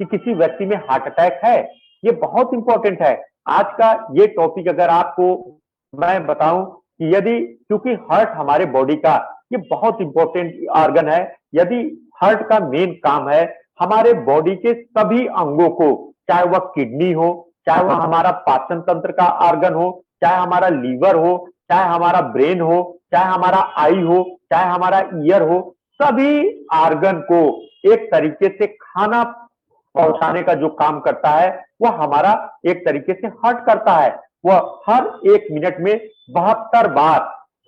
कि किसी व्यक्ति में हार्ट अटैक है, ये बहुत इंपॉर्टेंट है। आज का ये टॉपिक अगर आपको मैं बताऊं कि यदि, क्योंकि हार्ट हमारे बॉडी का ये बहुत इंपॉर्टेंट ऑर्गन है। यदि हार्ट का मेन काम है हमारे बॉडी के सभी अंगों को, चाहे वह किडनी हो, चाहे वह हमारा पाचन तंत्र का ऑर्गन हो, चाहे हमारा लीवर हो, चाहे हमारा ब्रेन हो, चाहे हमारा आई हो, चाहे हमारा ईयर हो, सभी ऑर्गन को एक तरीके से खाना पहुंचाने का जो काम करता है वह हमारा एक तरीके से हार्ट करता है। वह हर 1 मिनट में 72 बार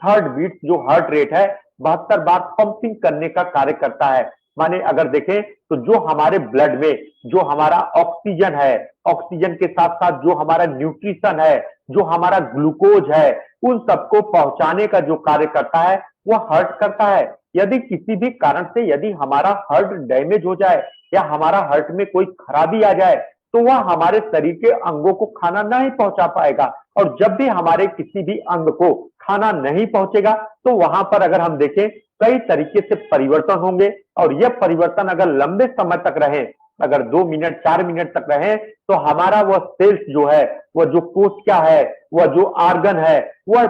हार्ट बीट, जो हार्ट रेट है 72 बार पंपिंग करने का कार्य करता है। माने अगर देखें तो जो हमारे ब्लड में जो हमारा ऑक्सीजन है, ऑक्सीजन के साथ साथ जो हमारा न्यूट्रिशन है, जो हमारा ग्लूकोज है, उन सबको पहुंचाने का जो कार्य करता है वह हार्ट करता है। यदि किसी भी कारण से यदि हमारा हार्ट डैमेज हो जाए या हमारा हार्ट में कोई खराबी आ जाए तो वह हमारे शरीर के अंगों को खाना नहीं पहुंचा पाएगा। और जब भी हमारे किसी भी अंग को खाना नहीं पहुंचेगा तो वहां पर अगर हम देखें कई तरीके से परिवर्तन होंगे। और यह परिवर्तन अगर लंबे समय तक रहे, अगर 2 मिनट 4 मिनट तक रहे, तो हमारा वह सेल्स जो है, वह जो कोशिका है, वह जो ऑर्गन है, वह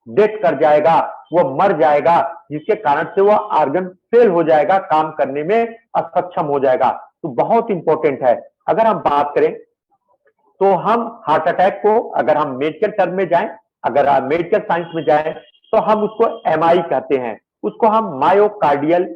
डेथ कर जाएगा, वह मर जाएगा, जिसके कारण से वह ऑर्गन फेल हो जाएगा, काम करने में असक्षम हो जाएगा। तो बहुत इंपॉर्टेंट है। अगर हम बात करें तो हम हार्ट अटैक को अगर हम मेडिकल टर्म में जाएं, अगर हम मेडिकल साइंस में जाएं, तो हम उसको एमआई कहते हैं, उसको हम मायोकार्डियल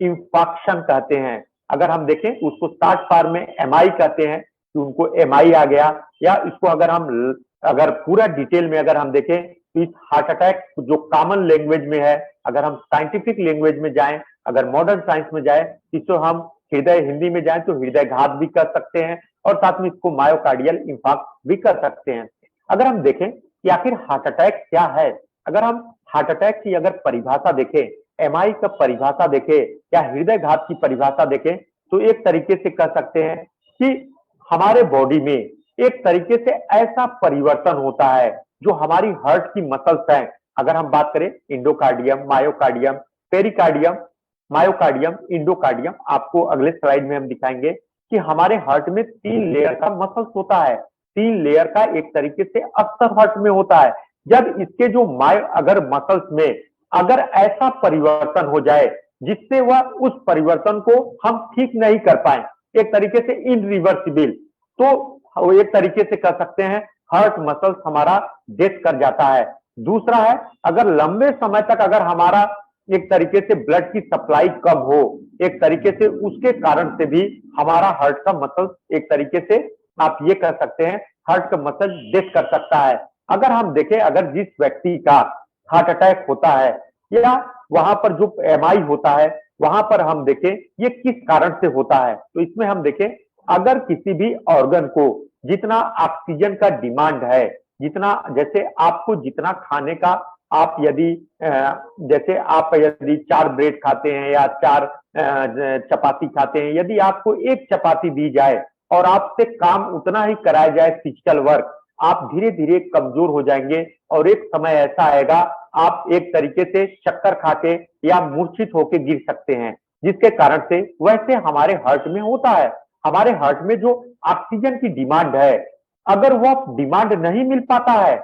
इंफाक्शन कहते हैं। अगर हम देखें तो उसको शॉर्ट फॉर्म में एमआई कहते हैं कि उनको एमआई आ गया। या इसको अगर हम अगर पूरा डिटेल में अगर हम देखें तो इस हार्ट अटैक जो कॉमन लैंग्वेज में है, अगर हम साइंटिफिक लैंग्वेज में जाएं, अगर मॉडर्न साइंस में जाएं, इसको हम हृदय, हिंदी में जाएं तो हृदय घात भी कर सकते हैं और साथ में इसको मायोकार्डियल इंफाक्ट भी कर सकते हैं। अगर हम देखें कि आखिर हार्ट अटैक क्या है, अगर हम हार्ट अटैक की अगर परिभाषा देखें, एमआई का परिभाषा देखें या हृदय घात की परिभाषा देखें, तो एक तरीके से कह सकते हैं कि हमारे बॉडी में एक तरीके से ऐसा परिवर्तन होता है जो हमारी हार्ट की मसल्स हैं। अगर हम बात करें endocardium, myocardium, pericardium, myocardium, endocardium, आपको अगले स्लाइड में हम दिखाएंगे कि हमारे हार्ट में 3 लेयर का मसल्स होता है। 3 लेयर का एक तरीके से अस्तर हार्ट में होता है। जब इसके जो अगर मसल्स में अगर ऐसा परिवर्तन हो जाए जिससे वह उस परिवर्तन को हम ठीक नहीं कर पाए, एक तरीके से इनरिवर्सिबल, तो वो एक तरीके से कह सकते हैं हार्ट मसल्स हमारा डेथ कर जाता है। दूसरा है अगर लंबे समय तक अगर हमारा एक तरीके से ब्लड की सप्लाई कम हो, एक तरीके से उसके कारण से भी हमारा हार्ट का मसल एक तरीके से आप ये कह सकते हैं हार्ट का मसल डेथ कर सकता है। अगर हम देखें अगर जिस व्यक्ति का हार्ट अटैक होता है या वहां पर जो एमआई होता है वहां पर हम देखें ये किस कारण से होता है, तो इसमें हम देखें अगर किसी भी ऑर्गन को जितना ऑक्सीजन का डिमांड है, जितना जैसे आपको जितना खाने का आप यदि जैसे आप यदि 4 ब्रेड खाते हैं या 4 चपाती खाते हैं, यदि आपको 1 चपाती दी जाए और आपसे काम उतना ही कराया जाए फिजिकल वर्क, आप धीरे धीरे कमजोर हो जाएंगे और एक समय ऐसा आएगा आप एक तरीके से चक्कर खाके या मूर्छित होके गिर सकते हैं। जिसके कारण से वैसे हमारे हार्ट में होता है, हमारे हार्ट में जो ऑक्सीजन की डिमांड है अगर वह डिमांड नहीं मिल पाता है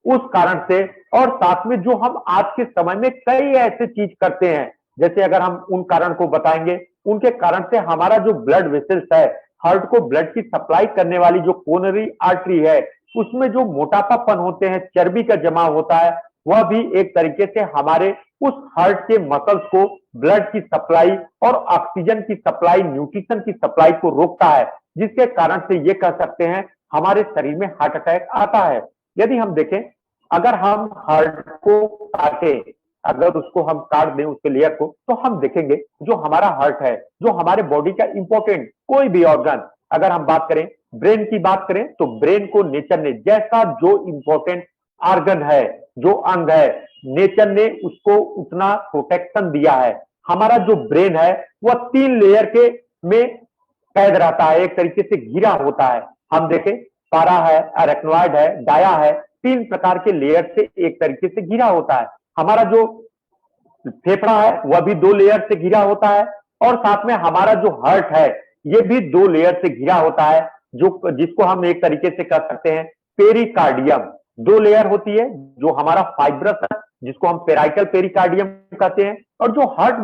उस कारण से, और साथ में जो हम आज के समय में कई ऐसे चीज करते हैं, जैसे अगर हम उन कारण को बताएंगे, उनके कारण से हमारा जो ब्लड वेसल्स है, हार्ट को ब्लड की सप्लाई करने वाली जो कोरोनरी आर्टरी है, उसमें जो मोटापापन होते हैं, चर्बी का जमाव होता है, वह भी एक तरीके से हमारे उस हार्ट के मसल्स को ब्लड की सप्लाई और ऑक्सीजन की सप्लाई, न्यूट्रिशन की सप्लाई को रोकता है, जिसके कारण से ये कह सकते हैं हमारे शरीर में हार्ट अटैक आता है। यदि हम देखें अगर हम हार्ट को काटे, अगर उसको हम काट दें उसके लेयर को, तो हम देखेंगे जो हमारा हार्ट है, जो हमारे बॉडी का इंपॉर्टेंट कोई भी ऑर्गन, अगर हम बात करें ब्रेन की बात करें तो ब्रेन को नेचर ने जैसा जो इंपॉर्टेंट ऑर्गन है, जो अंग है, नेचर ने उसको उतना प्रोटेक्शन दिया है। हमारा जो ब्रेन है वह 3 लेयर के में कैद रहता है, एक तरीके से घिरा होता है। हम देखें पारा है, अरेक्नोइड है, डाया है, 3 प्रकार के लेयर से एक तरीके से घिरा होता है। हमारा जो फेफड़ा है वह भी 2 लेयर से घिरा होता है और साथ में हमारा जो हार्ट है ये भी दो लेयर से घिरा होता है, जो जिसको हम एक तरीके से कह सकते हैं पेरिकार्डियम। दो लेयर होती है, जो हमारा फाइब्रस है जिसको हम पेराइकल पेरिकार्डियम कहते हैं, और जो हार्ट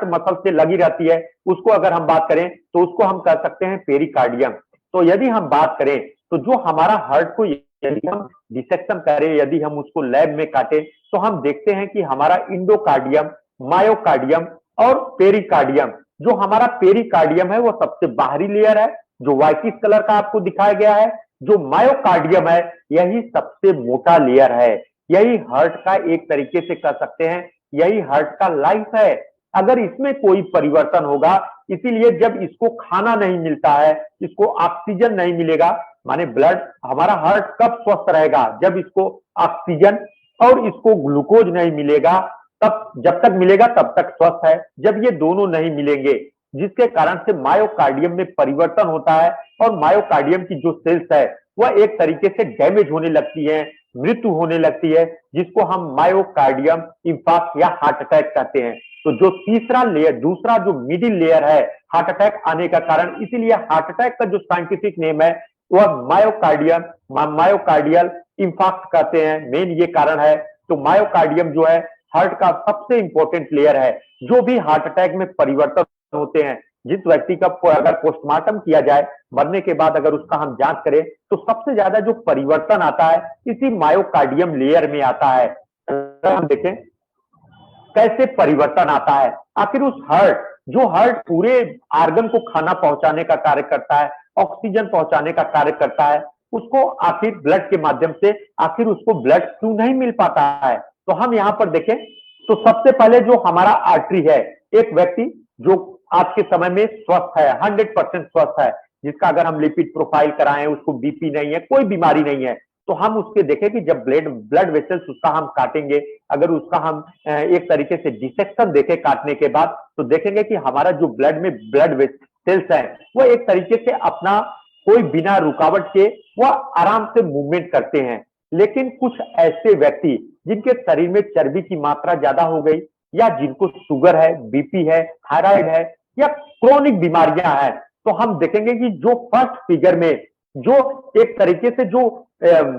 मसल से लगी रहती है उसको अगर हम बात करें तो उसको हम कह सकते हैं पेरिकार्डियम। तो यदि हम बात करें तो जो हमारा हार्ट को यदि हम डिसेक्शन करें, यदि हम उसको लैब में काटें, तो हम देखते हैं कि हमारा इंडोकार्डियम, मायोकार्डियम और पेरिकार्डियम, जो हमारा पेरिकार्डियम है वो सबसे बाहरी लेयर है जो व्हाइटिश कलर का आपको दिखाया गया है। जो मायोकार्डियम है यही सबसे मोटा लेयर है, यही हार्ट का एक तरीके से कह सकते हैं, यही हार्ट का लाइफ है। अगर इसमें कोई परिवर्तन होगा, इसीलिए जब इसको खाना नहीं मिलता है, इसको ऑक्सीजन नहीं मिलेगा, माने ब्लड, हमारा हार्ट कब स्वस्थ रहेगा? जब इसको ऑक्सीजन और इसको ग्लूकोज नहीं मिलेगा, तब जब तक मिलेगा तब तक स्वस्थ है। जब ये दोनों नहीं मिलेंगे, जिसके कारण से मायोकार्डियम में परिवर्तन होता है और मायोकार्डियम की जो सेल्स है वह एक तरीके से डैमेज होने लगती है, मृत्यु होने लगती है, जिसको हम मायोकार्डियम इंफार्क्ट या हार्ट अटैक कहते हैं। तो जो तीसरा लेयर, दूसरा जो मिडिल लेयर है हार्ट अटैक आने का कारण, इसीलिए हार्ट अटैक का जो साइंटिफिक नेम है वह मायोकार्डियल इंफार्क्ट कहते हैं। मेन ये कारण है। तो मायोकार्डियम जो है हार्ट का सबसे इंपॉर्टेंट लेयर है। जो भी हार्ट अटैक में परिवर्तन होते हैं, जिस व्यक्ति का अगर पोस्टमार्टम किया जाए, मरने के बाद अगर उसका हम जांच करें, तो सबसे ज्यादा जो परिवर्तन आता है इसी मायोकार्डियम लेयर में आता है। अगर हम देखें कैसे परिवर्तन आता है, आखिर उस हार्ट, जो हार्ट पूरे आर्गन को खाना पहुंचाने का कार्य करता है, ऑक्सीजन पहुंचाने का कार्य करता है, उसको आखिर ब्लड के माध्यम से आखिर उसको ब्लड क्यों नहीं मिल पाता है? तो हम यहां पर देखें तो सबसे पहले जो हमारा आर्टरी है, एक व्यक्ति जो आज के समय में स्वस्थ है, 100% स्वस्थ है, जिसका अगर हम लिपिड प्रोफाइल कराएं, उसको बीपी नहीं है, कोई बीमारी नहीं है, तो हम उसके देखें कि जब ब्लड वेसल्स उसका हम काटेंगे, अगर उसका हम एक तरीके से डिसेक्शन देखें काटने के बाद, तो देखेंगे कि हमारा जो ब्लड में ब्लड सेल्स है वो एक तरीके से अपना कोई बिना रुकावट के वह आराम से मूवमेंट करते हैं। लेकिन कुछ ऐसे व्यक्ति जिनके शरीर में चर्बी की मात्रा ज्यादा हो गई, या जिनको शुगर है, बीपी है, थायराइड है, या क्रोनिक बीमारियां हैं, तो हम देखेंगे कि जो फर्स्ट फिगर में जो एक तरीके से जो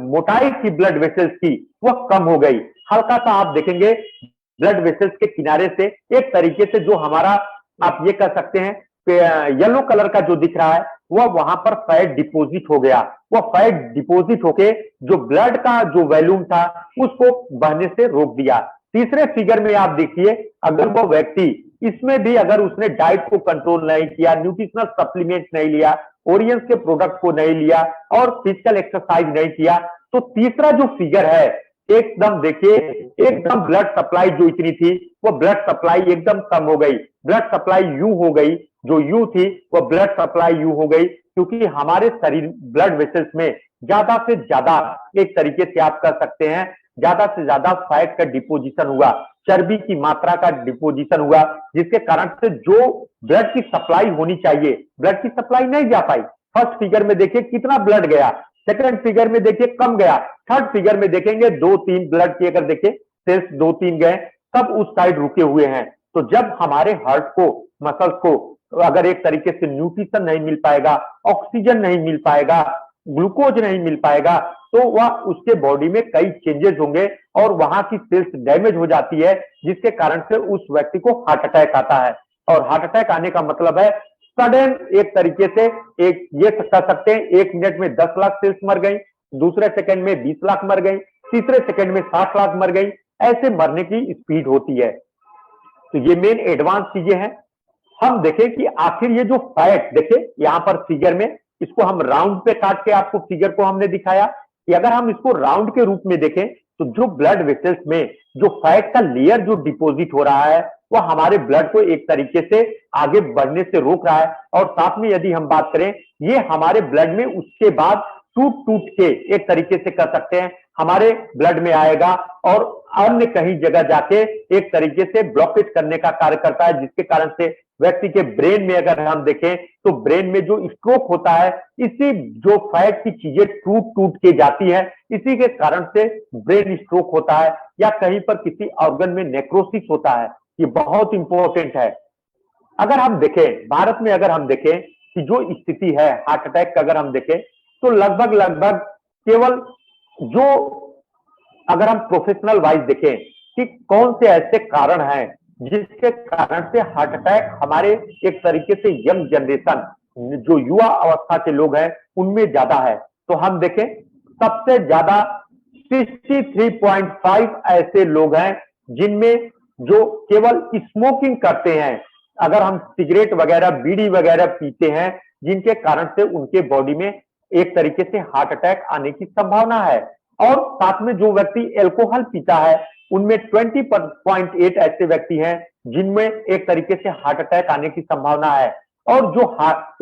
मोटाई थी ब्लड वेसल्स की वह कम हो गई। हल्का सा आप देखेंगे ब्लड वेसल्स के किनारे से एक तरीके से जो हमारा, आप ये कह सकते हैं येलो कलर का जो दिख रहा है वह वहां पर फैट डिपोजिट हो गया। वह फैट डिपोजिट होके जो ब्लड का जो वॉल्यूम था उसको बहने से रोक दिया। तीसरे फिगर में आप देखिए, अगर वो व्यक्ति इसमें भी अगर उसने डाइट को कंट्रोल नहीं किया, न्यूट्रिशनल सप्लीमेंट नहीं लिया, ओरियंस के प्रोडक्ट को नहीं लिया और फिजिकल एक्सरसाइज नहीं किया, तो तीसरा जो फिगर है एकदम देखिए, एकदम ब्लड सप्लाई जो इतनी थी वो ब्लड सप्लाई एकदम कम हो गई। ब्लड सप्लाई यू हो गई, जो यू थी वो ब्लड सप्लाई यू हो गई, क्योंकि हमारे शरीर ब्लड वेसल्स में ज्यादा से ज्यादा एक तरीके से आप कह सकते हैं ज्यादा से ज्यादा फैट का डिपोजिशन हुआ, चर्बी की मात्रा का डिपोजिशन हुआ, जिसके कारण से जो ब्लड की सप्लाई होनी चाहिए ब्लड की सप्लाई नहीं जा पाई। फर्स्ट फिगर में देखिए कितना ब्लड गया, सेकंड फिगर में देखिए कम गया, थर्ड फिगर में देखेंगे 2-3 ब्लड की अगर देखिए सेल्स 2-3 गए, सब उस साइड रुके हुए हैं। तो जब हमारे हार्ट को, मसल्स को अगर एक तरीके से न्यूट्रिशन नहीं मिल पाएगा, ऑक्सीजन नहीं मिल पाएगा, ग्लूकोज नहीं मिल पाएगा, तो वह उसके बॉडी में कई चेंजेस होंगे और वहां की सेल्स डैमेज हो जाती है, जिसके कारण से उस व्यक्ति को हार्ट अटैक आता है। और हार्ट अटैक आने का मतलब है सडन, एक तरीके से एक ये कह सकते हैं 1 मिनट में 10 लाख सेल्स मर गई, दूसरे सेकंड में 20 लाख मर गई, तीसरे सेकंड में 60 लाख मर गई, ऐसे मरने की स्पीड होती है। तो ये मेन एडवांस चीजें हैं। हम देखें कि आखिर ये जो फैट, देखिए यहां पर फिगर में इसको हम राउंड पे काट के आपको फिगर को हमने दिखाया कि अगर हम इसको राउंड के रूप में देखें तो जो ब्लड वेसल्स में जो फैट का लेयर जो डिपोजिट हो रहा है वह हमारे ब्लड को एक तरीके से आगे बढ़ने से रोक रहा है। और साथ में यदि हम बात करें, ये हमारे ब्लड में उसके बाद टूट टूट के एक तरीके से कह सकते हैं हमारे ब्लड में आएगा और अन्य कहीं जगह जाके एक तरीके से ब्लॉकेज करने का कार्य करता है, जिसके कारण से व्यक्ति के ब्रेन में अगर हम देखें तो ब्रेन में जो स्ट्रोक होता है, इसी जो फैट की चीजें टूट टूट के जाती है, इसी के कारण से ब्रेन स्ट्रोक होता है या कहीं पर किसी ऑर्गन में नेक्रोसिस होता है। ये बहुत इंपॉर्टेंट है। अगर हम देखें भारत में, अगर हम देखें कि जो स्थिति है हार्ट अटैक का, अगर हम देखें तो लगभग लगभग केवल जो, अगर हम प्रोफेशनल वाइज देखें कि कौन से ऐसे कारण हैं जिसके कारण से हार्ट अटैक हमारे एक तरीके से यंग जनरेशन, जो युवा अवस्था के लोग हैं उनमें ज्यादा है, तो हम देखें सबसे ज्यादा 63.5 ऐसे लोग हैं जिनमें जो केवल स्मोकिंग करते हैं, अगर हम सिगरेट वगैरह बीड़ी वगैरह पीते हैं, जिनके कारण से उनके बॉडी में एक तरीके से हार्ट अटैक आने की संभावना है। और साथ में जो व्यक्ति अल्कोहल पीता है उनमें 20.8 ऐसे व्यक्ति हैं जिनमें एक तरीके से हार्ट अटैक आने की संभावना है। और जो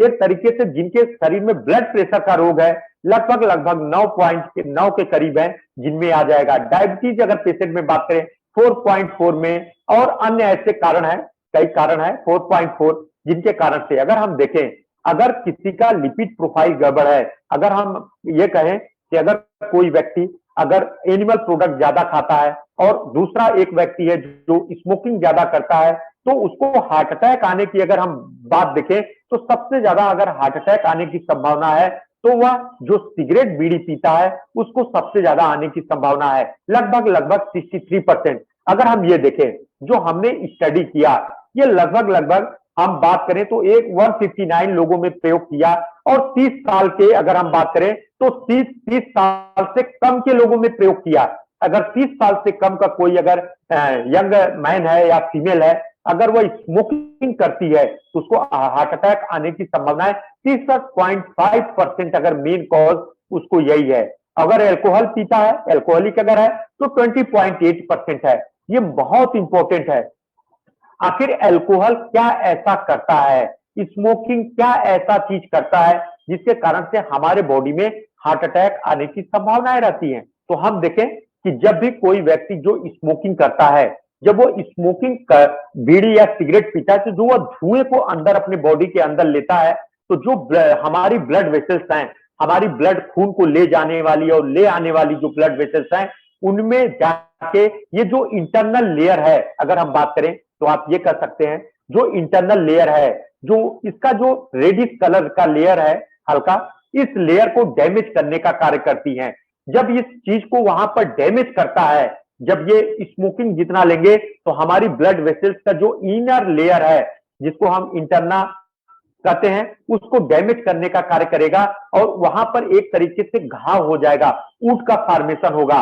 एक तरीके से जिनके शरीर में ब्लड प्रेशर का रोग है लगभग लगभग 9.9 के करीब है जिनमें आ जाएगा। डायबिटीज अगर पेशेंट में बात करें 4.4 में, और अन्य ऐसे कारण है, कई कारण है 4.4 जिनके कारण से अगर हम देखें, अगर किसी का लिपिड प्रोफाइल गड़बड़ है, अगर हम ये कहें कि अगर कोई व्यक्ति अगर एनिमल प्रोडक्ट ज्यादा खाता है और दूसरा एक व्यक्ति है जो स्मोकिंग ज्यादा करता है, तो उसको हार्ट अटैक आने की अगर हम बात देखें तो सबसे ज्यादा अगर हार्ट अटैक आने की संभावना है तो वह जो सिगरेट बीड़ी पीता है उसको सबसे ज्यादा आने की संभावना है, लगभग लगभग 63%। अगर हम ये देखें जो हमने स्टडी किया, ये लगभग लगभग हम बात करें तो एक 159 लोगों में प्रयोग किया, और 30 साल के अगर हम बात करें तो 30 साल से कम के लोगों में प्रयोग किया। अगर 30 साल से कम का कोई अगर यंग मैन है या फीमेल है, अगर वह स्मोकिंग करती है तो उसको हार्ट अटैक आने की संभावना है 63.5%। अगर मेन कॉज उसको यही है। अगर अल्कोहल पीता है, अल्कोहलिक अगर है तो 20.8% है। ये बहुत इंपॉर्टेंट है। आखिर अल्कोहल क्या ऐसा करता है, स्मोकिंग क्या ऐसा चीज करता है जिसके कारण से हमारे बॉडी में हार्ट अटैक आने की संभावनाएं रहती हैं। तो हम देखें कि जब भी कोई व्यक्ति जो स्मोकिंग करता है, जब वो स्मोकिंग कर बीड़ी या सिगरेट पीता है, तो जो वो धुएं को अंदर अपने बॉडी के अंदर लेता है, तो जो हमारी ब्लड वेसल्स हैं, हमारी ब्लड खून को ले जाने वाली और ले आने वाली जो ब्लड वेसल्स हैं, उनमें जाके ये जो इंटरनल लेयर है, अगर हम बात करें तो आप ये कह सकते हैं जो इंटरनल लेयर है, जो इसका जो रेडिश कलर का लेयर है हल्का, इस लेयर को डैमेज करने का कार्य करती हैं। जब इस चीज को वहां पर डैमेज करता है, जब ये स्मोकिंग जितना लेंगे तो हमारी ब्लड वेसल्स का जो इनर लेयर है जिसको हम इंटरना कहते हैं, उसको डैमेज करने का कार्य करेगा, और वहां पर एक तरीके से घाव हो जाएगा, ऊंट का फॉर्मेशन होगा।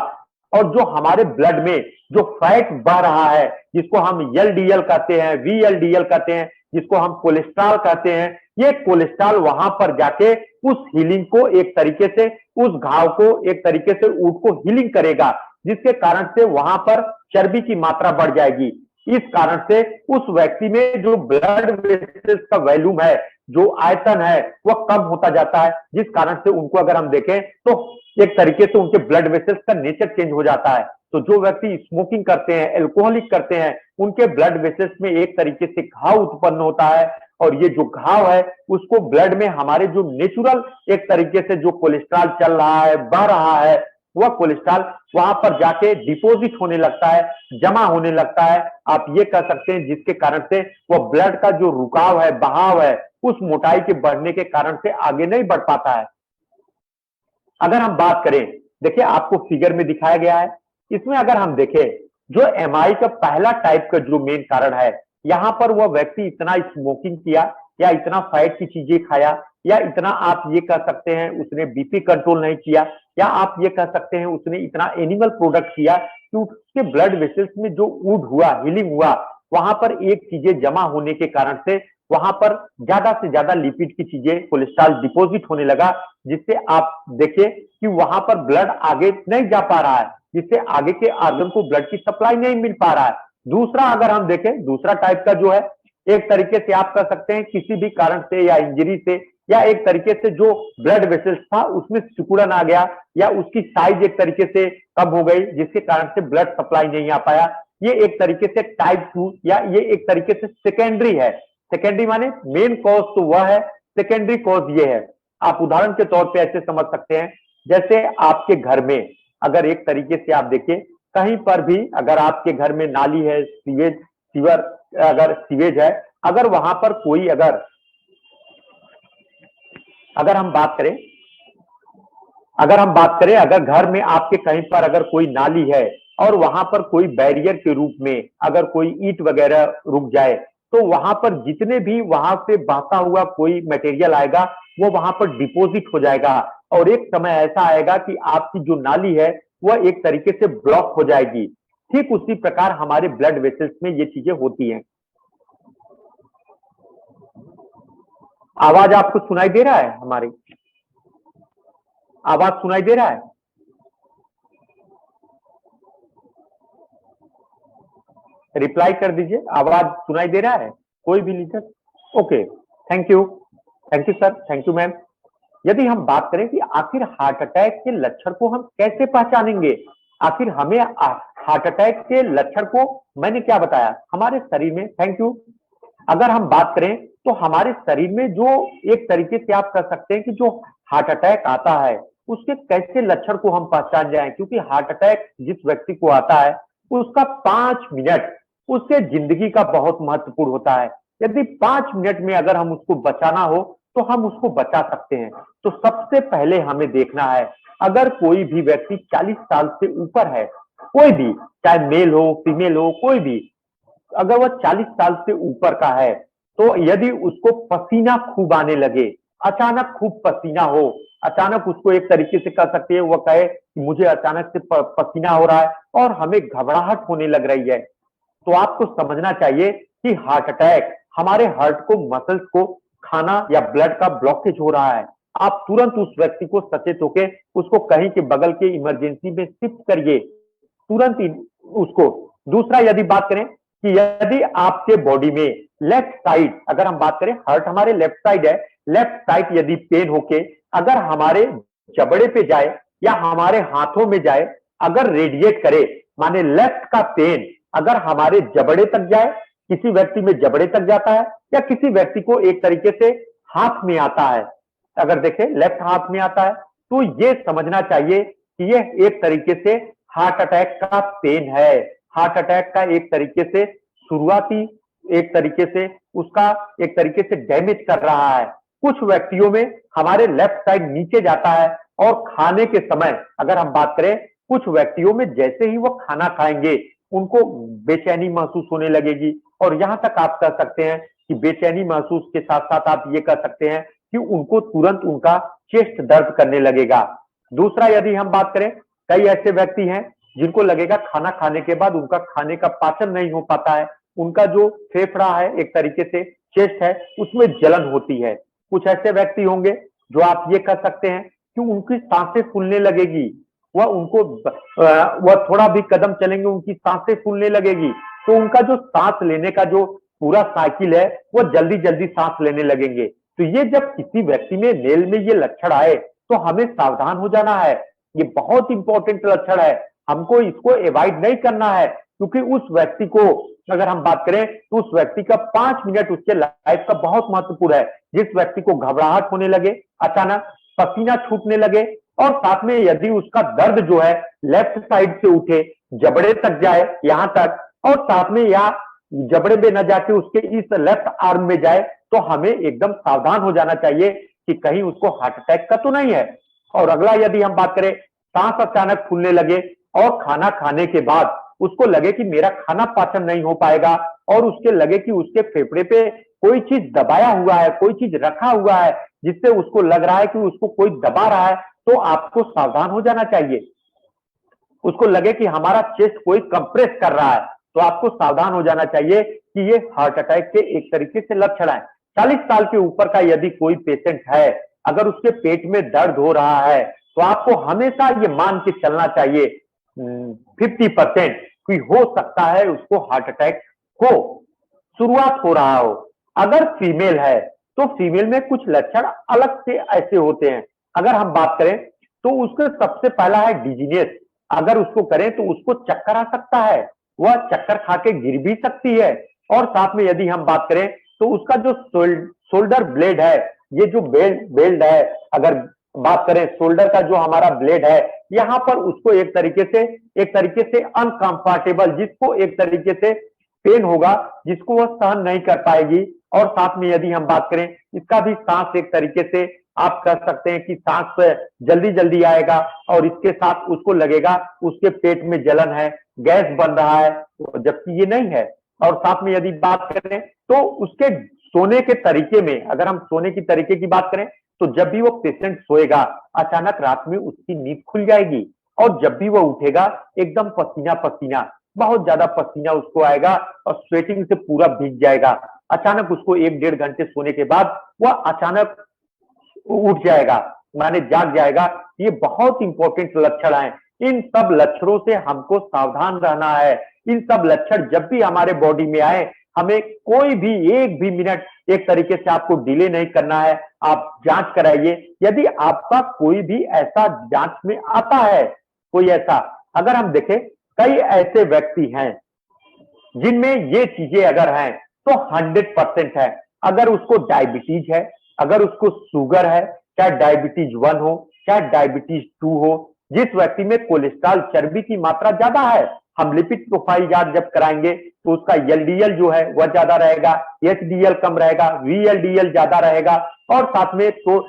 और जो हमारे ब्लड में जो फैट बह रहा है, जिसको हम एलडीएल कहते हैं, वीएलडीएल कहते हैं, जिसको हम कोलेस्ट्रॉल कहते हैं, ये कोलेस्ट्रॉल वहां पर जाके उस हीलिंग को एक तरीके से, उस घाव को एक तरीके से ऊंट को हीलिंग करेगा, जिसके कारण से वहां पर चर्बी की मात्रा बढ़ जाएगी। इस कारण से उस व्यक्ति में जो ब्लड वेसल्स का वॉल्यूम है, जो आयतन है, वह कम होता जाता है, जिस कारण से उनको अगर हम देखें तो एक तरीके से उनके ब्लड वेसल्स का नेचर चेंज हो जाता है। तो जो व्यक्ति स्मोकिंग करते हैं, अल्कोहलिक करते हैं, उनके ब्लड वेसल्स में एक तरीके से घाव उत्पन्न होता है, और ये जो घाव है उसको ब्लड में हमारे जो नेचुरल एक तरीके से जो कोलेस्ट्रॉल चल रहा है, बह रहा है, वह कोलेस्ट्रॉल वहां पर जाके डिपोजिट होने लगता है, जमा होने लगता है, आप ये कह सकते हैं, जिसके कारण से वह ब्लड का जो रुकाव है, बहाव है, उस मोटाई के बढ़ने के कारण से आगे नहीं बढ़ पाता है। अगर हम बात करें, देखिए आपको फिगर में दिखाया गया है, इसमें अगर हम देखें जो एमआई का पहला टाइप का जो मेन कारण है, यहां पर वह व्यक्ति इतना स्मोकिंग किया, या इतना फैट की चीजें खाया, या इतना आप ये कह सकते हैं उसने बीपी कंट्रोल नहीं किया, या आप ये कह सकते हैं उसने इतना एनिमल प्रोडक्ट किया कि उसके ब्लड वेसल्स में जो वुड हुआ, हीलिंग हुआ, वहां पर एक चीजें जमा होने के कारण से वहां पर ज्यादा से ज्यादा लिपिड की चीजें, कोलेस्ट्रॉल डिपोजिट होने लगा, जिससे आप देखिए कि वहां पर ब्लड आगे नहीं जा पा रहा है, जिससे आगे के आर्गन को ब्लड की सप्लाई नहीं मिल पा रहा है। दूसरा अगर हम देखें, दूसरा टाइप का जो है, एक तरीके से आप कह सकते हैं किसी भी कारण से या इंजरी से, या एक तरीके से जो ब्लड वेसल्स था उसमें सिकुड़न आ गया, या उसकी साइज एक तरीके से कम हो गई, जिसके कारण से ब्लड सप्लाई नहीं आ पाया। ये एक तरीके से टाइप 2, या ये एक तरीके से सेकेंडरी है। सेकेंडरी माने मेन कॉज तो वह है, सेकेंडरी कॉज ये है। आप उदाहरण के तौर पे ऐसे समझ सकते हैं, जैसे आपके घर में अगर एक तरीके से आप देखिए, कहीं पर भी अगर आपके घर में नाली है, सीवेज, सीवर, अगर सीवेज है, अगर वहां पर कोई अगर हम बात करें अगर घर में आपके कहीं पर अगर कोई नाली है और वहां पर कोई बैरियर के रूप में अगर कोई ईंट वगैरह रुक जाए, तो वहां पर जितने भी वहां से बहता हुआ कोई मटेरियल आएगा वो वहां पर डिपॉजिट हो जाएगा, और एक समय ऐसा आएगा कि आपकी जो नाली है वह एक तरीके से ब्लॉक हो जाएगी। ठीक उसी प्रकार हमारे ब्लड वेसल्स में ये चीजें होती हैं। आवाज आपको सुनाई दे रहा है? हमारी आवाज सुनाई दे रहा है? रिप्लाई कर दीजिए, आवाज सुनाई दे रहा है कोई भी leader? Okay, thank you, thank you sir, thank you ma'am. यदि हम बात करें कि आखिर हार्ट अटैक के लक्षण को हम कैसे पहचानेंगे, आखिर हमें हार्ट अटैक के लक्षण को मैंने क्या बताया हमारे शरीर में, थैंक यू। अगर हम बात करें तो हमारे शरीर में जो एक तरीके से आप कह सकते हैं कि जो हार्ट अटैक आता है उसके कैसे लक्षण को हम पहचान जाएं, क्योंकि हार्ट अटैक जिस व्यक्ति को आता है उसका 5 मिनट उसके जिंदगी का बहुत महत्वपूर्ण होता है। यदि 5 मिनट में अगर हम उसको बचाना हो तो हम उसको बचा सकते हैं। तो सबसे पहले हमें देखना है, अगर कोई भी व्यक्ति 40 साल से ऊपर है, कोई भी, चाहे मेल हो फीमेल हो कोई भी, अगर वह 40 साल से ऊपर का है, तो यदि उसको पसीना खूब आने लगे, अचानक खूब पसीना हो, अचानक उसको एक तरीके से कह सकते हैं, वह कहे कि मुझे अचानक से पसीना हो रहा है और हमें घबराहट होने लग रही है, तो आपको समझना चाहिए कि हार्ट अटैक हमारे हार्ट को, मसल्स को खाना या ब्लड का ब्लॉकेज हो रहा है। आप तुरंत उस व्यक्ति को सचेत होके उसको कहीं के बगल के इमरजेंसी में शिफ्ट करिए, तुरंत ही उसको। दूसरा यदि बात करें कि यदि आपके बॉडी में लेफ्ट साइड, अगर हम बात करें हार्ट हमारे लेफ्ट साइड है, लेफ्ट साइड यदि पेन होके अगर हमारे जबड़े पे जाए या हमारे हाथों में जाए, अगर रेडिएट करे, माने लेफ्ट का पेन अगर हमारे जबड़े तक जाए, किसी व्यक्ति में जबड़े तक जाता है या किसी व्यक्ति को एक तरीके से हाथ में आता है, अगर देखें लेफ्ट हाथ में आता है, तो ये समझना चाहिए कि ये एक तरीके से हार्ट अटैक का पेन है। हार्ट अटैक का एक तरीके से शुरुआती, एक तरीके से उसका एक तरीके से डैमेज कर रहा है। कुछ व्यक्तियों में हमारे लेफ्ट साइड नीचे जाता है और खाने के समय अगर हम बात करें, कुछ व्यक्तियों में जैसे ही वो खाना खाएंगे उनको बेचैनी महसूस होने लगेगी, और यहां तक आप कह सकते हैं कि बेचैनी महसूस के साथ साथ आप ये कह सकते हैं कि उनको तुरंत उनका चेस्ट दर्द करने लगेगा। दूसरा यदि हम बात करें, कई ऐसे व्यक्ति हैं जिनको लगेगा खाना खाने के बाद उनका खाने का पाचन नहीं हो पाता है, उनका जो फेफड़ा है एक तरीके से चेस्ट है उसमें जलन होती है। कुछ ऐसे व्यक्ति होंगे जो आप ये कह सकते हैं कि उनकी सांसें फूलने लगेगी, वह थोड़ा भी कदम चलेंगे उनकी सांसें फूलने लगेगी, तो उनका जो सांस लेने का जो पूरा साइकिल है वो जल्दी जल्दी सांस लेने लगेंगे। तो ये जब किसी व्यक्ति में मेल में ये लक्षण आए तो हमें सावधान हो जाना है, ये बहुत इंपॉर्टेंट लक्षण है, हमको इसको अवॉइड नहीं करना है, क्योंकि उस व्यक्ति को अगर हम बात करें तो उस व्यक्ति का 5 मिनट उसके लाइफ का बहुत महत्वपूर्ण है। जिस व्यक्ति को घबराहट होने लगे, अचानक पसीना छूटने लगे, और साथ में यदि उसका दर्द जो है लेफ्ट साइड से उठे, जबड़े तक जाए यहां तक, और साथ में या जबड़े में न जाके उसके इस लेफ्ट आर्म में जाए, तो हमें एकदम सावधान हो जाना चाहिए कि कहीं उसको हार्ट अटैक का तो नहीं है। और अगला यदि हम बात करें, सांस अचानक फूलने लगे और खाना खाने के बाद उसको लगे कि मेरा खाना पाचन नहीं हो पाएगा, और उसके लगे कि उसके फेफड़े पे कोई चीज दबाया हुआ है, कोई चीज रखा हुआ है जिससे उसको लग रहा है कि उसको कोई दबा रहा है, तो आपको सावधान हो जाना चाहिए। उसको लगे कि हमारा चेस्ट कोई कंप्रेस कर रहा है, तो आपको सावधान हो जाना चाहिए कि ये हार्ट अटैक के एक तरीके से लक्षण है। 40 साल के ऊपर का यदि कोई पेशेंट है, अगर उसके पेट में दर्द हो रहा है, तो आपको हमेशा ये मान के चलना चाहिए 50% कि हो सकता है उसको हार्ट अटैक हो, शुरुआत हो रहा हो। अगर फीमेल है तो फीमेल में कुछ लक्षण अलग से ऐसे होते हैं। अगर हम बात करें तो उसका सबसे पहला है डिजीनेस, अगर उसको करें तो उसको चक्कर आ सकता है, वह चक्कर खा के गिर भी सकती है, और साथ में यदि हम बात करें तो उसका जो शोल्डर ब्लेड है, ये जो बेल्ट है, अगर बात करें शोल्डर का जो हमारा ब्लेड है, यहाँ पर उसको एक तरीके से अनकंफर्टेबल, जिसको एक तरीके से पेन होगा जिसको वह सहन नहीं कर पाएगी। और साथ में यदि हम बात करें, इसका भी सांस एक तरीके से आप कह सकते हैं कि सांस जल्दी जल्दी आएगा, और इसके साथ उसको लगेगा उसके पेट में जलन है, गैस बन रहा है, जबकि ये नहीं है। और साथ में यदि बात करें तो उसके सोने के तरीके में, अगर हम सोने की तरीके की बात करें, तो जब भी वो पेशेंट सोएगा, अचानक रात में उसकी नींद खुल जाएगी, और जब भी वो उठेगा एकदम पसीना पसीना, बहुत ज्यादा पसीना उसको आएगा, और स्वेटिंग से पूरा भीग जाएगा। अचानक उसको 1-1.5 घंटे सोने के बाद वह अचानक उठ जाएगा, माने जाग जाएगा। ये बहुत इंपॉर्टेंट लक्षण है। इन सब लक्षणों से हमको सावधान रहना है। इन सब लक्षण जब भी हमारे बॉडी में आए, हमें कोई भी एक भी मिनट एक तरीके से आपको डिले नहीं करना है। आप जांच कराइए। यदि आपका कोई भी ऐसा जांच में आता है, कोई ऐसा, अगर हम देखें, कई ऐसे व्यक्ति हैं जिनमें ये चीजें अगर हैं तो 100% है। अगर उसको डायबिटीज है, अगर उसको शुगर है, चाहे डायबिटीज 1 हो, चाहे डायबिटीज 2 हो, जिस व्यक्ति में कोलेस्ट्रॉल चर्बी की मात्रा ज्यादा है, हम लिपिड प्रोफाइल जांच जब कराएंगे तो उसका एलडीएल जो है वह ज्यादा रहेगा, एचडीएल कम रहेगा, वीएलडीएल ज्यादा रहेगा, और साथ में तो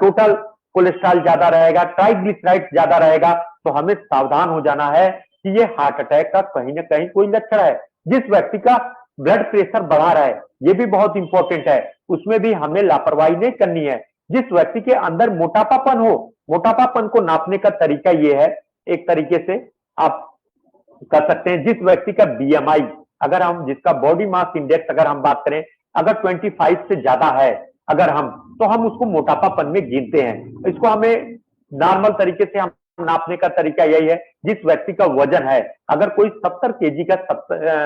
टोटल कोलेस्ट्रॉल ज्यादा रहेगा, ट्राइग्लिसराइड ज्यादा रहेगा। तो हमें सावधान हो जाना है कि ये हार्ट अटैक का कहीं ना कहीं कोई लक्षण है। जिस व्यक्ति का ब्लड प्रेशर बढ़ा रहा है, ये भी बहुत इंपॉर्टेंट है, उसमें भी हमें लापरवाही नहीं करनी है। जिस व्यक्ति के अंदर मोटापापन हो, मोटापापन को नापने का तरीका ये है, एक तरीके से आप कर सकते हैं, जिस व्यक्ति का बीएमआई, अगर हम जिसका बॉडी मास इंडेक्स अगर हम बात करें, अगर 25 से ज्यादा है, अगर हम, तो हम उसको मोटापापन में गिनते हैं। इसको हमें नॉर्मल तरीके से हम नापने का तरीका यही है, जिस व्यक्ति का वजन है, अगर कोई 70 केजी का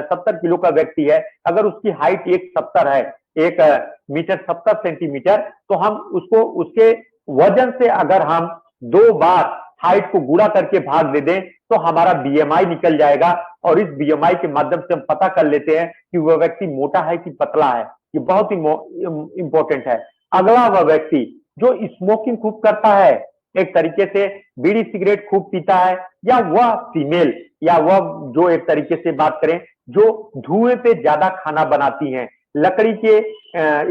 70 किलो का व्यक्ति है, अगर उसकी हाइट 170 है, 1 मीटर 70 सेंटीमीटर, तो हम उसको उसके वजन से अगर हम 2 बार हाइट को गुणा करके भाग दे दें तो हमारा बीएमआई निकल जाएगा, और इस बीएमआई के माध्यम से हम पता कर लेते हैं कि वह व्यक्ति मोटा है कि पतला है। ये बहुत ही इंपॉर्टेंट है। अगला वह व्यक्ति जो स्मोकिंग खूब करता है, एक तरीके से बीड़ी सिगरेट खूब पीता है, या वह फीमेल, या वह जो एक तरीके से बात करें जो धुएं पे ज्यादा खाना बनाती हैं, लकड़ी के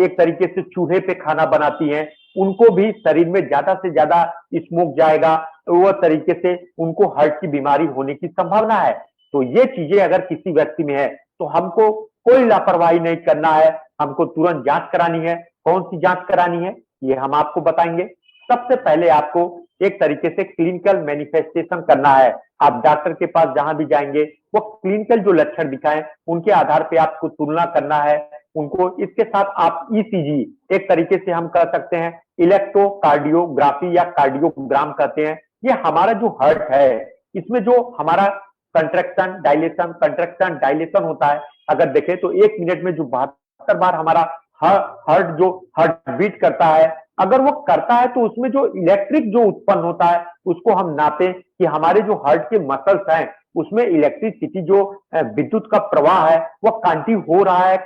एक तरीके से चूल्हे पे खाना बनाती हैं, उनको भी शरीर में ज्यादा से ज्यादा स्मोक जाएगा, वह तरीके से उनको हार्ट की बीमारी होने की संभावना है। तो ये चीजें अगर किसी व्यक्ति में है तो हमको कोई लापरवाही नहीं करना है, हमको तुरंत जांच करानी है। कौन सी जांच करानी है ये हम आपको बताएंगे। सबसे पहले आपको एक तरीके से क्लिनिकल मैनिफेस्टेशन करना है। आप डॉक्टर के पास जहां भी जाएंगे, वो क्लिनिकल जो लक्षण दिखाएं उनके आधार पे आपको तुलना करना है उनको। इसके साथ आप ईसीजी, एक तरीके से हम कह सकते हैं इलेक्ट्रोकार्डियोग्राफी या कार्डियोग्राम कहते हैं, ये हमारा जो हार्ट है इसमें जो हमारा कंट्रैक्शन डायलेशन होता है, अगर देखें तो 1 मिनट में जो 72 बार हमारा हार्ट जो हार्ट बीट करता है, अगर वो करता है तो उसमें जो इलेक्ट्रिक जो उत्पन्न होता है उसको हम नापे कि हमारे जो हार्ट के मसल्स हैं उसमें इलेक्ट्रिसिटी जो विद्युत का प्रवाह है वह कंटिन्यू हो रहा है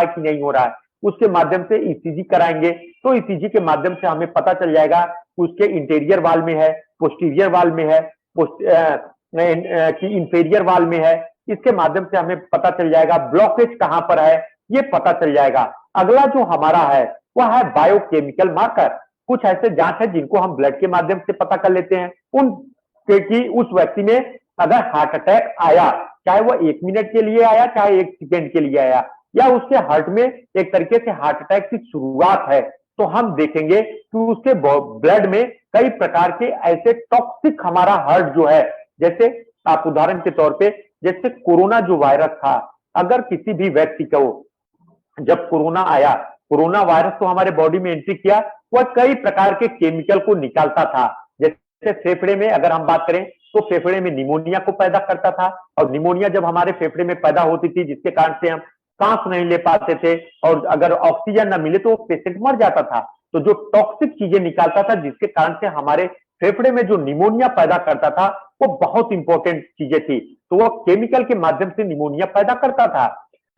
कि नहीं हो रहा है। उसके माध्यम से ईसीजी कराएंगे, तो ईसीजी के माध्यम से हमें पता चल जाएगा उसके इंटीरियर वाल में है, पोस्टीरियर वाल में है, कि इंफेरियर वाल में है। इसके माध्यम से हमें पता चल जाएगा ब्लॉकेज कहां पर है, ये पता चल जाएगा। अगला जो हमारा है वह है बायोकेमिकल मार्कर। कुछ ऐसे जांच है जिनको हम ब्लड के माध्यम से पता कर लेते हैं उन कि उस व्यक्ति में अगर हार्ट अटैक आया, चाहे वह 1 मिनट के लिए आया, चाहे 1 सेकेंड के लिए आया, या उसके हार्ट में एक तरीके से हार्ट अटैक की शुरुआत है, तो हम देखेंगे कि उसके ब्लड में कई प्रकार के ऐसे टॉक्सिक हमारा हार्ट जो है, जैसे आप उदाहरण के तौर पे जैसे कोरोना जो वायरस था, अगर किसी भी व्यक्ति को जब कोरोना आया, कोरोना वायरस तो हमारे बॉडी में एंट्री किया, वह कई प्रकार के केमिकल को निकालता था। जैसे फेफड़े में अगर हम बात करें तो फेफड़े में निमोनिया को पैदा करता था, और निमोनिया जब हमारे फेफड़े में पैदा होती थी जिसके कारण से हम सांस नहीं ले पाते थे, और अगर ऑक्सीजन न मिले तो पेशेंट मर जाता था। तो जो टॉक्सिक चीजें निकालता था जिसके कारण से हमारे फेफड़े में जो निमोनिया पैदा करता था, वो बहुत इंपॉर्टेंट चीजें थी, तो वो केमिकल के माध्यम से निमोनिया पैदा करता था।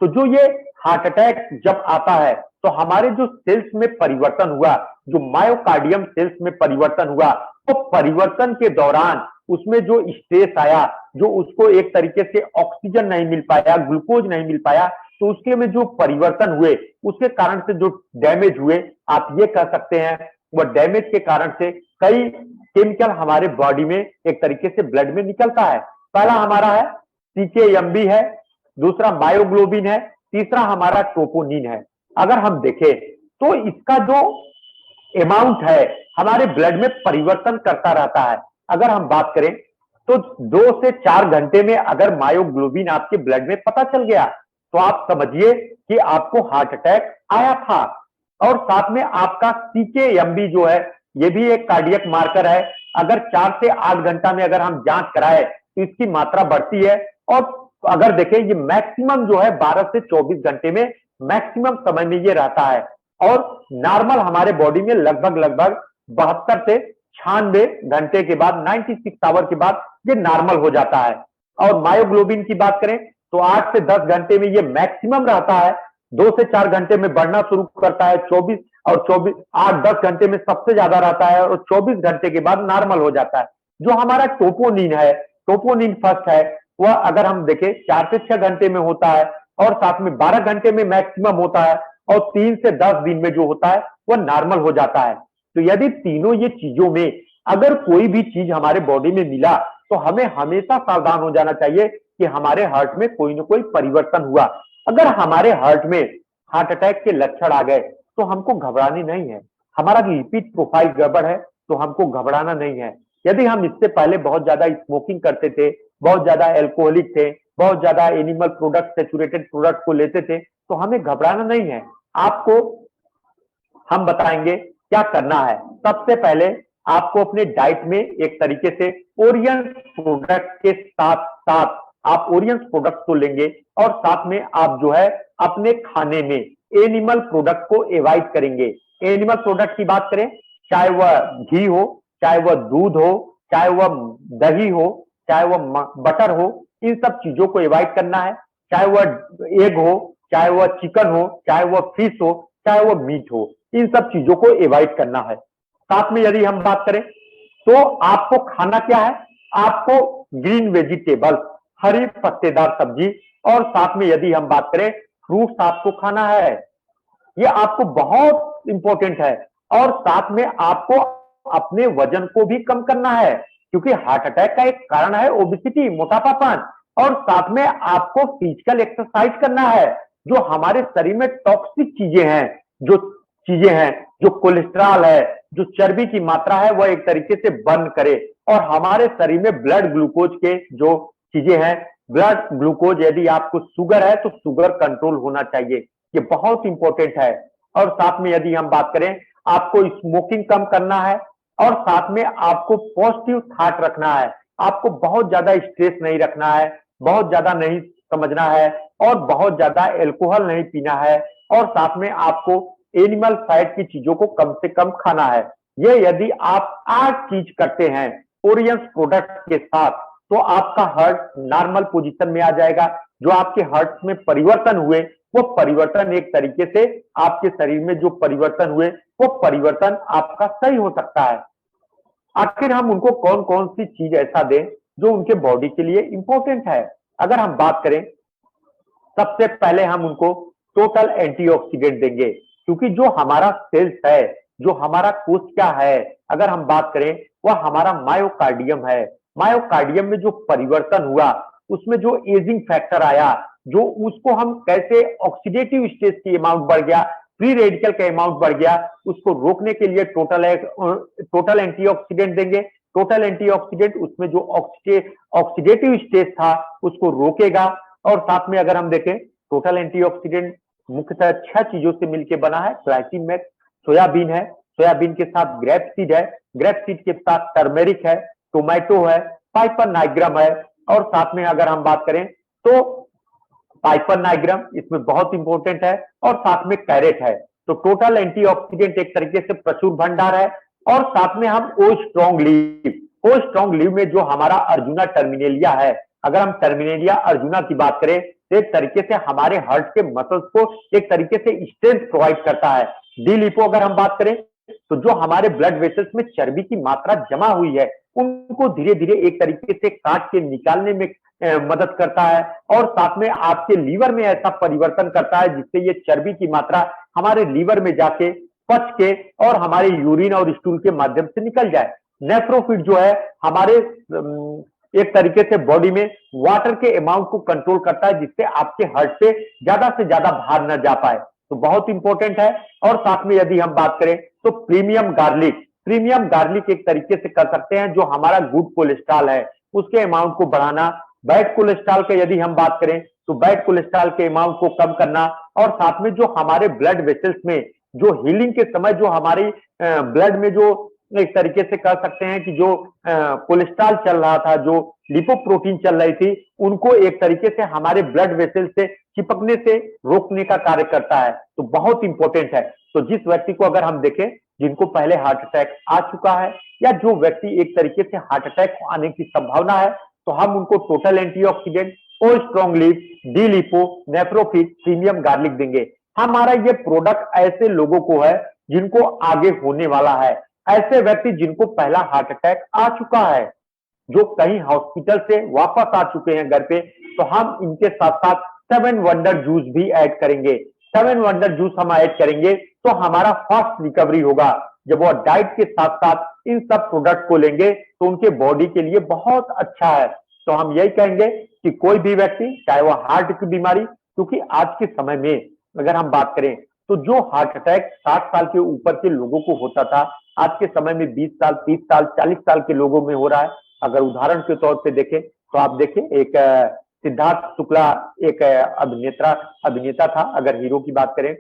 तो जो ये हार्ट अटैक जब आता है तो हमारे जो सेल्स में परिवर्तन हुआ, जो मायोकार्डियम सेल्स में परिवर्तन हुआ, तो परिवर्तन के दौरान उसमें जो स्ट्रेस आया, जो उसको एक तरीके से ऑक्सीजन नहीं मिल पाया, ग्लूकोज नहीं मिल पाया, तो उसके में जो परिवर्तन हुए, उसके कारण से जो डैमेज हुए, आप ये कह सकते हैं वह डैमेज के कारण से कई केमिकल हमारे बॉडी में एक तरीके से ब्लड में निकलता है। पहला हमारा है सीकेएमबी है, दूसरा मायोग्लोबिन है, तीसरा हमारा ट्रोपोनिन है। अगर हम देखें तो इसका जो अमाउंट है हमारे ब्लड में परिवर्तन करता रहता है। अगर हम बात करें तो 2 से 4 घंटे में अगर मायोग्लोबिन आपके ब्लड में पता चल गया तो आप समझिए कि आपको हार्ट अटैक आया था। और साथ में आपका सीकेएमबी जो है ये भी एक कार्डियक मार्कर है। अगर 4 से 8 घंटा में अगर हम जांच कराए तो इसकी मात्रा बढ़ती है। और अगर देखें ये मैक्सिमम जो है 12 से 24 घंटे में मैक्सिमम समय में ये रहता है। और नॉर्मल हमारे बॉडी में लगभग 72 से 96 घंटे के बाद 96 आवर के बाद ये नॉर्मल हो जाता है। और मायोग्लोबिन की बात करें तो 8 से 10 घंटे में ये मैक्सिमम रहता है, 2 से 4 घंटे में बढ़ना शुरू करता है, 8-10 घंटे में सबसे ज्यादा रहता है और 24 घंटे के बाद नॉर्मल हो जाता है। जो हमारा ट्रोपोनिन है, ट्रोपोनिन फर्स्ट है, वह अगर हम देखें 4 से 6 घंटे में होता है और साथ में 12 घंटे में मैक्सिमम होता है और 3 से 10 दिन में जो होता है वह नॉर्मल हो जाता है। तो यदि तीनों ये चीजों में अगर कोई भी चीज हमारे बॉडी में मिला तो हमें हमेशा सावधान हो जाना चाहिए कि हमारे हार्ट में कोई ना कोई परिवर्तन हुआ। अगर हमारे हार्ट में हार्ट अटैक के लक्षण आ गए तो हमको घबरानी नहीं है। हमारा लिपिड प्रोफाइल गड़बड़ है तो हमको घबराना नहीं है। यदि हम इससे पहले बहुत ज्यादा स्मोकिंग करते थे, बहुत ज्यादा एल्कोहलिक थे, बहुत ज्यादा एनिमल प्रोडक्ट, सेचुरेटेड प्रोडक्ट को लेते थे, तो हमें घबराना नहीं है। आपको हम बताएंगे क्या करना है। सबसे पहले आपको अपने डाइट में एक तरीके से ओरियंस प्रोडक्ट के साथ साथ आप ओरियंस प्रोडक्ट को लेंगे और साथ में आप जो है अपने खाने में एनिमल प्रोडक्ट को एवॉइड करेंगे। एनिमल प्रोडक्ट की बात करें, चाहे वह घी हो, चाहे वह दूध हो, चाहे वह दही हो, चाहे वह बटर हो, इन सब चीजों को एवॉइड करना है। चाहे वह एग हो, चाहे वह चिकन हो, चाहे वह फिश हो, चाहे वह मीट हो, इन सब चीजों को एवॉइड करना है। साथ में यदि हम बात करें तो आपको खाना क्या है, आपको ग्रीन वेजिटेबल्स, हरी पत्तेदार सब्जी, और साथ में यदि हम बात करें फ्रूट्स आपको खाना है। ये आपको बहुत इंपॉर्टेंट है। और साथ में आपको अपने वजन को भी कम करना है, क्योंकि हार्ट अटैक का एक कारण है ओबेसिटी, मोटापापन। और साथ में आपको फिजिकल एक्सरसाइज करना है। जो हमारे शरीर में टॉक्सिक चीजें हैं, जो कोलेस्ट्रॉल है, जो चर्बी की मात्रा है, वह एक तरीके से बंद करे। और हमारे शरीर में ब्लड ग्लूकोज के जो चीजें हैं, ब्लड ग्लूकोज, यदि आपको शुगर है तो शुगर कंट्रोल होना चाहिए, ये बहुत इंपॉर्टेंट है। और साथ में यदि हम बात करें, आपको स्मोकिंग कम करना है और साथ में आपको पॉजिटिव थॉट रखना है। आपको बहुत ज्यादा स्ट्रेस नहीं रखना है, बहुत ज्यादा नहीं समझना है और बहुत ज्यादा एल्कोहल नहीं पीना है। और साथ में आपको एनिमल फैट की चीजों को कम से कम खाना है। ये यदि आप 8 चीज करते हैं ओरियंस प्रोडक्ट के साथ, तो आपका हार्ट नॉर्मल पोजीशन में आ जाएगा। जो आपके हार्ट में परिवर्तन हुए, वो परिवर्तन एक तरीके से आपके शरीर में जो परिवर्तन हुए, वो परिवर्तन आपका सही हो सकता है। आखिर हम उनको कौन कौन सी चीज ऐसा दें जो उनके बॉडी के लिए इंपॉर्टेंट है। अगर हम बात करें, सबसे पहले हम उनको टोटल एंटीऑक्सीडेंट देंगे, क्योंकि जो हमारा सेल्स है, जो हमारा कोशिका है, अगर हम बात करें, वह हमारा मायोकार्डियम है। मायोकार्डियम में जो परिवर्तन हुआ, उसमें जो एजिंग फैक्टर आया, जो उसको हम कैसे ऑक्सीडेटिव स्टेज की अमाउंट बढ़ गया, फ्री रेडिकल का अमाउंट बढ़ गया, उसको रोकने के लिए टोटल एंटीऑक्सीडेंट देंगे। टोटल एंटीऑक्सीडेंट उसमें जो ऑक्सीडेटिव स्टेज था उसको रोकेगा। और साथ में अगर हम देखें, टोटल एंटीऑक्सीडेंट मुख्यतः 6 चीजों से मिलकर बना है। ग्लाइसिन, सोयाबीन है, सोयाबीन के साथ ग्रेप सीड है, ग्रेप सीड के साथ टर्मेरिक है, टोमेटो है, पाइपर नाइग्रम है, और साथ में अगर हम बात करें तो पाइपर नाइग्रम इसमें बहुत इंपॉर्टेंट है, और साथ में कैरेट है। तो टोटल एंटीऑक्सीडेंट एक तरीके से प्रचुर भंडार है। और साथ में हम ओ स्ट्रॉन्ग लीव में जो हमारा अर्जुना टर्मिनेलिया है, अगर हम टर्मिनेलिया अर्जुना की बात करें तो एक तरीके से हमारे हार्ट के मसल्स को एक तरीके से स्ट्रेंथ प्रोवाइड करता है। डी लिपो अगर हम बात करें तो जो हमारे ब्लड वेसल्स में चर्बी की मात्रा जमा हुई है उनको धीरे धीरे एक तरीके से काट के निकालने में मदद करता है, और साथ में आपके लीवर में ऐसा परिवर्तन करता है जिससे ये चर्बी की मात्रा हमारे लीवर में जाके पच के और हमारे यूरिन और स्टूल के माध्यम से निकल जाए। नेफ्रोफिट जो है हमारे एक तरीके से बॉडी में वाटर के अमाउंट को कंट्रोल करता है जिससे आपके हार्ट से ज्यादा बाहर न जा पाए, तो बहुत इंपॉर्टेंट है। और साथ में यदि हम बात करें तो प्रीमियम गार्लिक एक तरीके से कर सकते हैं जो हमारा गुड कोलेस्ट्रॉल है उसके अमाउंट को बढ़ाना। बैड कोलेस्ट्रॉल के यदि हम बात करें तो बैड कोलेस्ट्रॉल के अमाउंट को कम करना, और साथ में जो हमारे ब्लड वेसल्स में जो हीलिंग के समय जो हमारी ब्लड में जो एक तरीके से कह सकते हैं कि जो कोलेस्ट्रॉल चल रहा था, जो लिपोप्रोटीन चल रही थी, उनको एक तरीके से हमारे ब्लड वेसल से चिपकने से रोकने का कार्य करता है, तो बहुत इंपॉर्टेंट है। तो जिस व्यक्ति को अगर हम देखें जिनको पहले हार्ट अटैक आ चुका है या जो व्यक्ति एक तरीके से हार्ट अटैक आने की संभावना है, तो हम उनको टोटल एंटीऑक्सीडेंट और Strong Liv, D Lipo, Nephrofit, Premium Garlic देंगे। हमारा ये प्रोडक्ट ऐसे लोगों को है जिनको आगे होने वाला है, ऐसे व्यक्ति जिनको पहला हार्ट अटैक आ चुका है, जो कहीं हॉस्पिटल से वापस आ चुके हैं घर पे, तो हम इनके साथ साथ 7 वंडर जूस भी ऐड करेंगे। 7 वंडर जूस हम ऐड करेंगे तो हमारा फास्ट रिकवरी होगा। जब वो डाइट के साथ साथ इन सब प्रोडक्ट को लेंगे तो उनके बॉडी के लिए बहुत अच्छा है। तो हम यही कहेंगे कि कोई भी व्यक्ति, चाहे वो हार्ट की बीमारी, क्योंकि आज के समय में अगर हम बात करें तो जो हार्ट अटैक 60 साल के ऊपर के लोगों को होता था, आज के समय में 20 साल, 30 साल, 40 साल के लोगों में हो रहा है। अगर उदाहरण के तौर पे देखें तो आप देखें एक सिद्धार्थ शुक्ला एक अभिनेता था, अगर हीरो की बात करें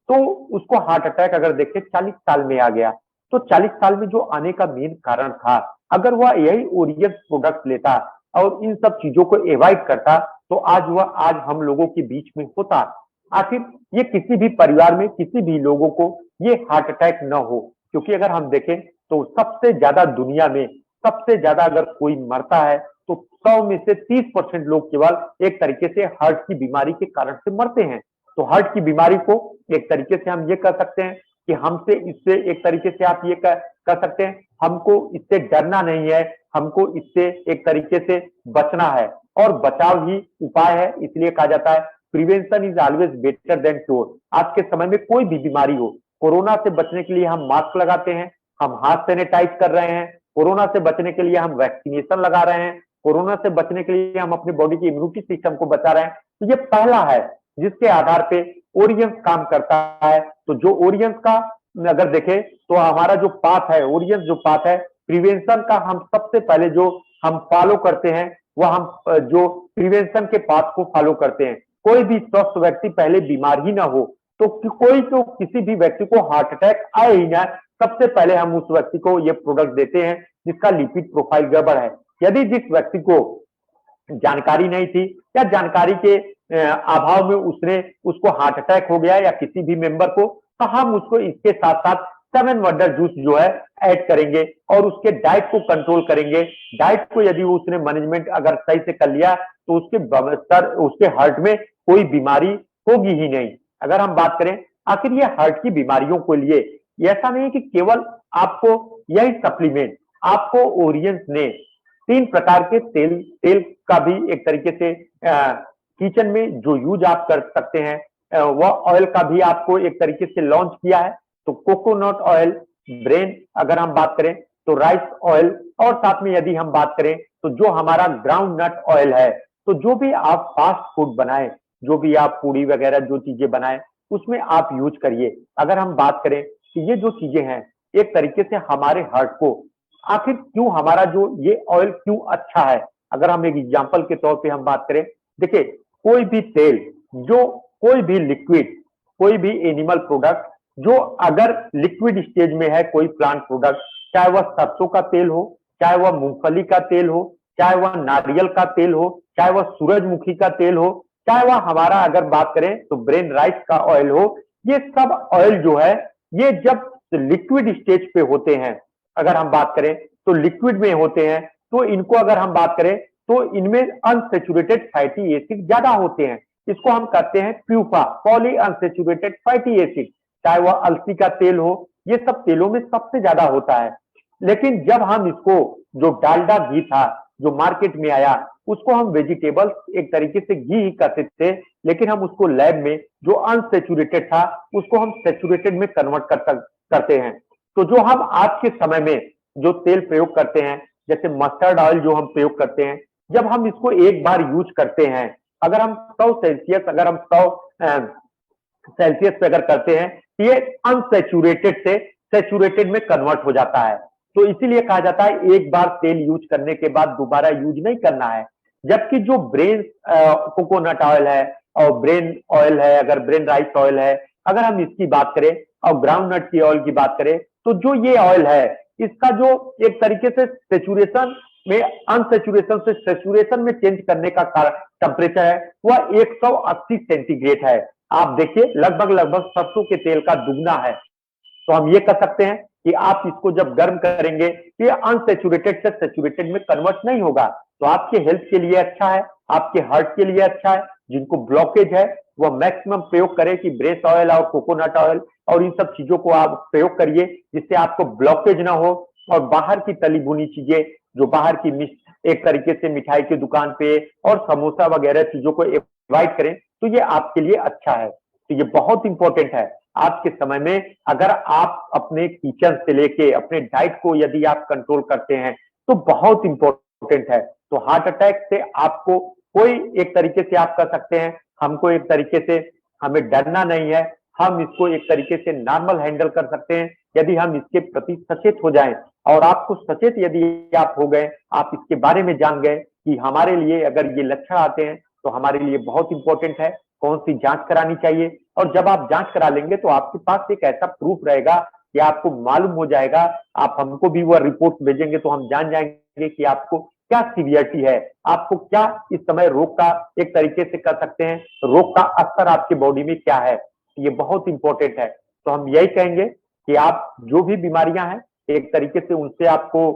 तो उसको हार्ट अटैक अगर देखें 40 साल में आ गया। तो 40 साल में जो आने का मेन कारण था, अगर वह यही ओरियंस प्रोडक्ट लेता और इन सब चीजों को एवॉइड करता तो आज हम लोगों के बीच में होता। आखिर ये किसी भी परिवार में किसी भी लोगों को ये हार्ट अटैक न हो, क्योंकि अगर हम देखें तो सबसे ज्यादा दुनिया में सबसे ज्यादा अगर कोई मरता है तो 100 में से 30% लोग केवल एक तरीके से हार्ट की बीमारी के कारण से मरते हैं। तो हार्ट की बीमारी को एक तरीके से हम ये कह सकते हैं कि हमसे इससे एक तरीके से आप ये कह सकते हैं हमको इससे डरना नहीं है, हमको इससे एक तरीके से बचना है, और बचाव ही उपाय है। इसलिए कहा जाता है prevention is always better than cure. आज के समय में कोई भी बीमारी हो, कोरोना से बचने के लिए हम मास्क लगाते हैं, हम हाथ सैनिटाइज कर रहे हैं, कोरोना से बचने के लिए हम वैक्सीनेशन लगा रहे हैं, कोरोना से बचने के लिए हम अपनी बॉडी की इम्यूनिटी सिस्टम को बचा रहे हैं। तो ये पहला है जिसके आधार पे ओरियंस काम करता है। तो जो ओरियंस का अगर देखें तो हमारा जो पाथ है, ओरियंस जो पाथ है प्रिवेंशन का, हम सबसे पहले जो हम फॉलो करते हैं वह हम जो प्रिवेंशन के पाथ को फॉलो करते हैं। कोई भी स्वस्थ व्यक्ति पहले बीमार ही ना हो, तो कोई तो किसी भी व्यक्ति को हार्ट अटैक आए ही ना, सबसे पहले हम उस व्यक्ति को ये प्रोडक्ट देते हैं जिसका लिपिड प्रोफाइल गड़बड़ है। यदि जिस व्यक्ति को जानकारी नहीं थी या जानकारी के अभाव में उसको हार्ट अटैक हो गया या किसी भी मेंबर को, तो हम उसको इसके साथ साथ 7 वंडर जूस जो है ऐड करेंगे और उसके डाइट को कंट्रोल करेंगे। डाइट को यदि उसने मैनेजमेंट अगर सही से कर लिया तो उसके हार्ट में कोई बीमारी होगी ही नहीं। अगर हम बात करें आखिर ये हार्ट की बीमारियों के लिए ऐसा नहीं कि केवल आपको यही सप्लीमेंट, आपको ओरियंस ने 3 प्रकार के तेल का भी एक तरीके से किचन में जो यूज आप कर सकते हैं वह ऑयल का भी आपको एक तरीके से लॉन्च किया है। तो कोकोनट ऑयल, ब्रेन अगर हम बात करें तो राइस ऑयल, और साथ में यदि हम बात करें तो जो हमारा ग्राउंड नट ऑयल है। तो जो भी आप फास्ट फूड बनाए, जो भी आप पूड़ी वगैरह जो चीजें बनाए उसमें आप यूज करिए। अगर हम बात करें कि ये जो चीजें हैं एक तरीके से हमारे हार्ट को, आखिर क्यों हमारा जो ये ऑयल क्यों अच्छा है, अगर हम एक एग्जांपल के तौर पे हम बात करें, देखिए कोई भी तेल, जो कोई भी लिक्विड, कोई भी एनिमल प्रोडक्ट जो अगर लिक्विड स्टेज में है, कोई प्लांट प्रोडक्ट, चाहे वह सरसों का तेल हो, चाहे वह मूंगफली का तेल हो, चाहे वह नारियल का तेल हो, चाहे वह सूरजमुखी का तेल हो, चाहे वह हमारा अगर बात करें तो ब्रेन राइस का ऑयल हो, ये सब ऑयल जो है ये जब लिक्विड स्टेज पे होते हैं, अगर हम बात करें तो लिक्विड में होते हैं, तो इनको अगर हम बात करें तो इनमें अनसेचुरेटेड फैटी एसिड ज्यादा होते हैं। इसको हम कहते हैं PUFA, poly unsaturated fatty acid. चाहे वह अलसी का तेल हो ये सब तेलों में सबसे ज्यादा होता है। लेकिन जब हम इसको, जो डालडा घी था जो मार्केट में आया, उसको हम वेजिटेबल्स एक तरीके से घी ही कहते थे, लेकिन हम उसको लैब में जो अनसेचुरेटेड था उसको हम सेचुरेटेड में कन्वर्ट करते हैं। तो जो हम आज के समय में जो तेल प्रयोग करते हैं, जैसे मस्टर्ड ऑयल जो हम प्रयोग करते हैं, जब हम इसको एक बार यूज करते हैं, अगर हम 100 सेल्सियस पे अगर करते हैं, ये अनसेचुरेटेड से सेचुरेटेड में कन्वर्ट हो जाता है। तो इसीलिए कहा जाता है एक बार तेल यूज करने के बाद दोबारा यूज नहीं करना है। जबकि जो ब्रेन कोकोनट ऑयल है और ब्रेन ऑयल है, अगर ब्रेन राइस ऑयल है, अगर हम इसकी बात करें और ग्राउंड नट की ऑयल की बात करें, तो जो ये ऑयल है इसका जो एक तरीके से सेचुरेशन में अनसेचुरेशन से सेचुरेशन में चेंज करने का टेम्परेचर है वह 180 सेंटीग्रेड है। आप देखिए लगभग लगभग सरसों के तेल का दुगना है। तो हम ये कर सकते हैं कि आप इसको जब गर्म करेंगे तो ये अनसेचुरेटेड से सेचुरेटेड में कन्वर्ट नहीं होगा। तो आपके हेल्थ के लिए अच्छा है, आपके हार्ट के लिए अच्छा है। जिनको ब्लॉकेज है वह मैक्सिमम प्रयोग करें कि ब्रेस ऑयल और कोकोनट ऑयल और इन सब चीजों को आप प्रयोग करिए, जिससे आपको ब्लॉकेज ना हो। और बाहर की तली भुनी चीजें, जो बाहर की एक तरीके से मिठाई की दुकान पे और समोसा वगैरह चीजों को अवॉइड करें, तो ये आपके लिए अच्छा है। तो ये बहुत इंपॉर्टेंट है आज के समय में। अगर आप अपने किचन से लेके अपने डाइट को यदि आप कंट्रोल करते हैं तो बहुत इंपॉर्टेंट है। तो हार्ट अटैक से आपको कोई एक तरीके से आप कर सकते हैं, हमको एक तरीके से हमें डरना नहीं है, हम इसको एक तरीके से नॉर्मल हैंडल कर सकते हैं यदि हम इसके प्रति सचेत हो जाएं। और आपको सचेत यदि आप हो गए, आप इसके बारे में जान गए कि हमारे लिए अगर ये लक्षण आते हैं तो हमारे लिए बहुत इंपॉर्टेंट है कौन सी जांच करानी चाहिए। और जब आप जांच करा लेंगे तो आपके पास एक ऐसा प्रूफ रहेगा कि आपको मालूम हो जाएगा, आप हमको भी वह रिपोर्ट भेजेंगे तो हम जान जाएंगे कि आपको क्या सीवियरिटी है, आपको क्या इस समय रोग का एक तरीके से कर सकते हैं, रोग का असर आपके बॉडी में क्या है। ये बहुत इंपॉर्टेंट है। तो हम यही कहेंगे कि आप जो भी बीमारियां हैं एक तरीके से उनसे आपको